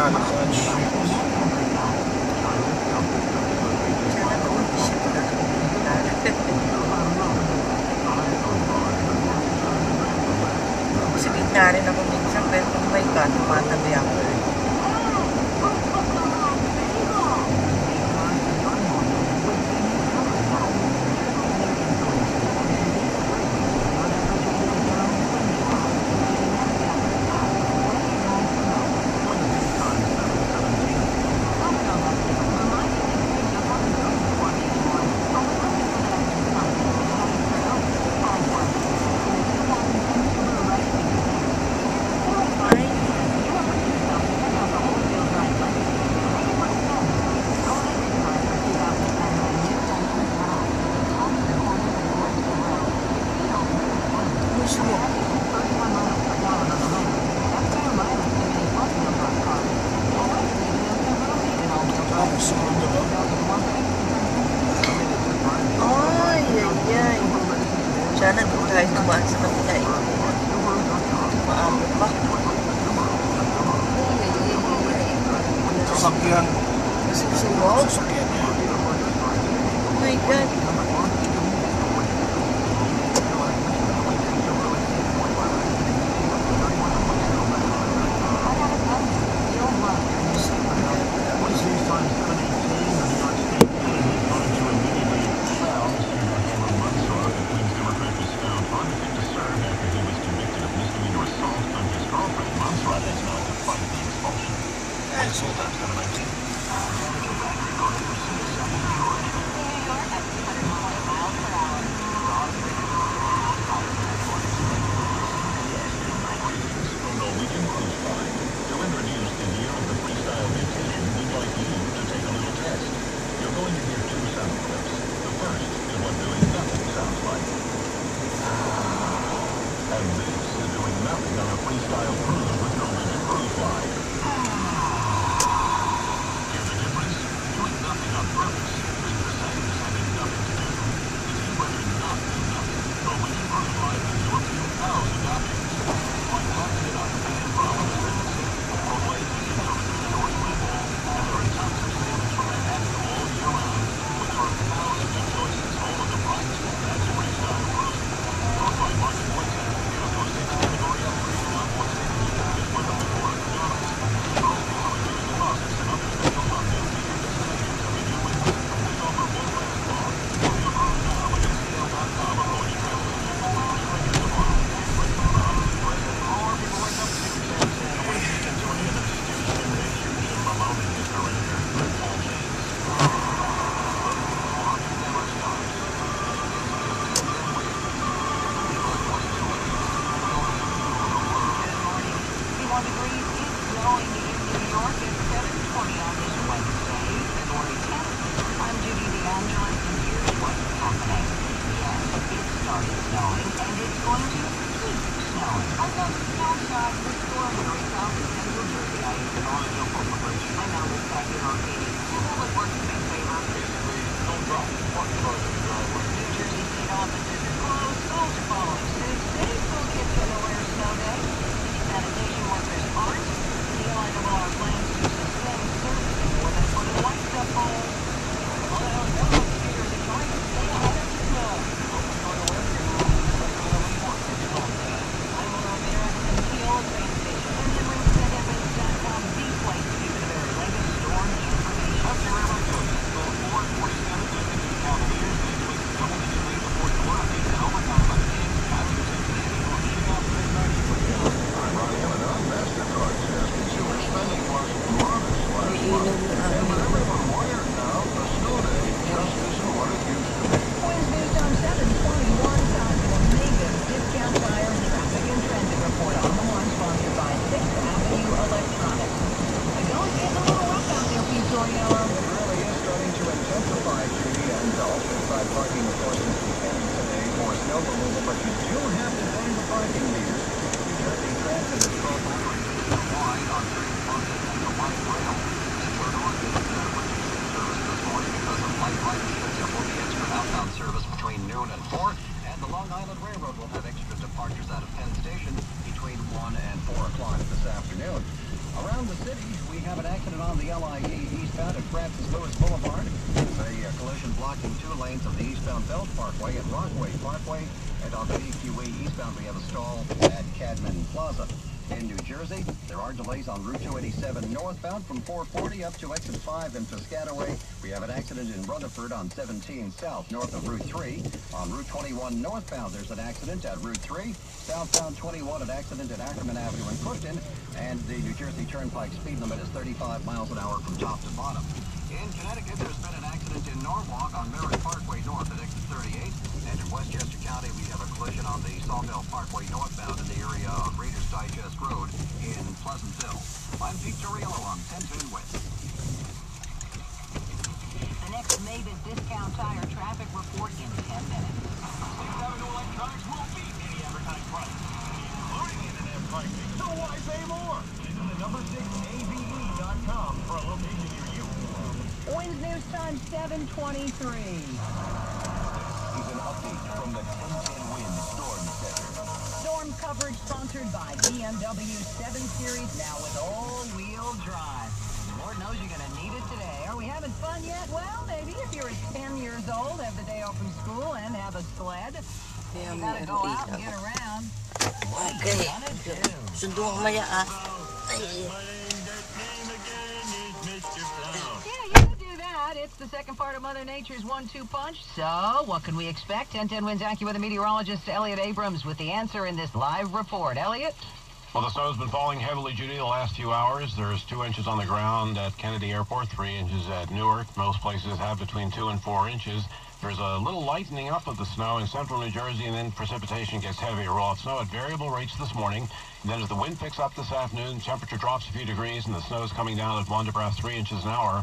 Sana such. Sa gitna rin ako minsan, pero kung may ka, tumatabi ako. Sana doon tayo tumaan sa kanila eh. Maamot pa. Sasakyan. Susunod? Sasakyan niya. Oh my God. Around the city, we have an accident on the LIE eastbound at Francis Lewis Boulevard. There's a collision blocking 2 lanes of the eastbound Belt Parkway and Rockaway Parkway. And on the DQE eastbound, we have a stall at Cadman Plaza. In New Jersey, there are delays on Route 287 northbound from 440 up to exit 5 in Piscataway. We have an accident in Rutherford on 17 south north of Route 3. On Route 21 northbound, there's an accident at Route 3. Southbound 21, an accident at Ackerman Avenue in Clifton. And the New Jersey Turnpike speed limit is 35 miles an hour from top to bottom. In Connecticut, there's been an accident in Norwalk on Merritt Parkway north at exit 38. And in Westchester County, we have a collision on the Sawmill Parkway northbound in the area of Reader's Digest Road in Pleasantville. I'm Pete Torriello on 10-2 West. The next Mavis Discount Tire traffic report in 10 minutes. 6 Avenue Electronics will beat any advertised price, including internet pricing. So why pay more? Visit the number 6ave.com for a location near you. Wins News Time 7:23. Is an update from the 10-10 Win Storm Center. Storm coverage sponsored by BMW 7 Series, now with all-wheel drive. Lord knows you're going to need it today. Are we having fun yet? Well, maybe if you're 10 years old, have the day off from school, and have a sled. You got to go out and get around. Okay. Sundong maya ah. Yeah, you can do that. It's the second part of Mother Nature's 1-2 punch. So, what can we expect? 10-10 Wins AccuWeather meteorologist Elliot Abrams with the answer in this live report. Elliot? Well, the snow's been falling heavily, Judy, the last few hours. There's 2 inches on the ground at Kennedy Airport, 3 inches at Newark. Most places have between 2 and 4 inches. There's a little lightening up of the snow in central New Jersey, and then precipitation gets heavier. We'll have snow at variable rates this morning. And then as the wind picks up this afternoon, temperature drops a few degrees, and the snow is coming down at 1 to perhaps 3 inches an hour.